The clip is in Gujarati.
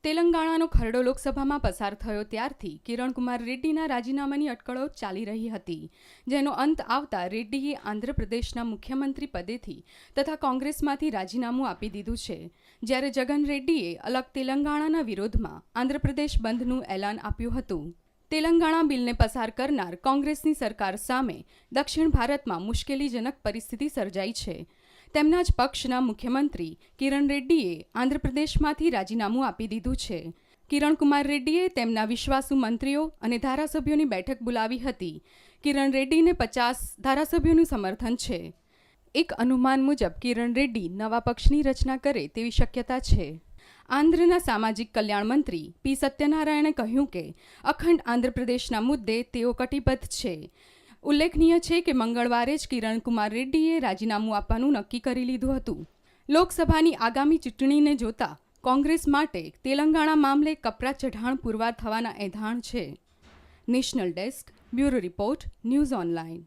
તેલંગાણાનો ખરડો લોકસભામાં પસાર થયો ત્યારથી કિરણકુમાર રેડ્ડીના રાજીનામાની અટકળો ચાલી રહી હતી, જેનો અંત આવતા રેડ્ડીએ આંધ્રપ્રદેશના મુખ્યમંત્રી પદેથી તથા કોંગ્રેસમાંથી રાજીનામું આપી દીધું છે, જ્યારે જગન રેડ્ડીએ અલગ તેલંગાણાના વિરોધમાં આંધ્રપ્રદેશ બંધનું એલાન આપ્યું હતું. તેલંગાણા બિલને પસાર કરનાર કોંગ્રેસની સરકાર સામે દક્ષિણ ભારતમાં મુશ્કેલીજનક પરિસ્થિતિ સર્જાઈ છે. તેમના જ પક્ષના મુખ્યમંત્રી કિરણ રેડ્ડીએ આંધ્રપ્રદેશમાંથી રાજીનામું આપી દીધું છે. કિરણકુમાર રેડ્ડીએ તેમના વિશ્વાસુ મંત્રીઓ અને ધારાસભ્યોની બેઠક બોલાવી હતી. કિરણ રેડ્ડીને 50 ધારાસભ્યોનું સમર્થન છે. એક અનુમાન મુજબ કિરણ રેડ્ડી નવા પક્ષની રચના કરે તેવી શક્યતા છે. આંધ્રના સામાજિક કલ્યાણ મંત્રી પી સત્યનારાયણે કહ્યું કે અખંડ આંધ્રપ્રદેશના મુદ્દે તેઓ કટિબદ્ધ છે. ઉલ્લેખનીય છે કે મંગળવારે જ કિરણકુમાર રેડ્ડીએ રાજીનામું આપવાનું નક્કી કરી લીધું હતું. લોકસભાની આગામી ચૂંટણીને જોતા કોંગ્રેસ માટે તેલંગાણા મામલે કપરા ચઢાણ પુરવાર થવાના એંધાણ છે. National desk, bureau report, news online.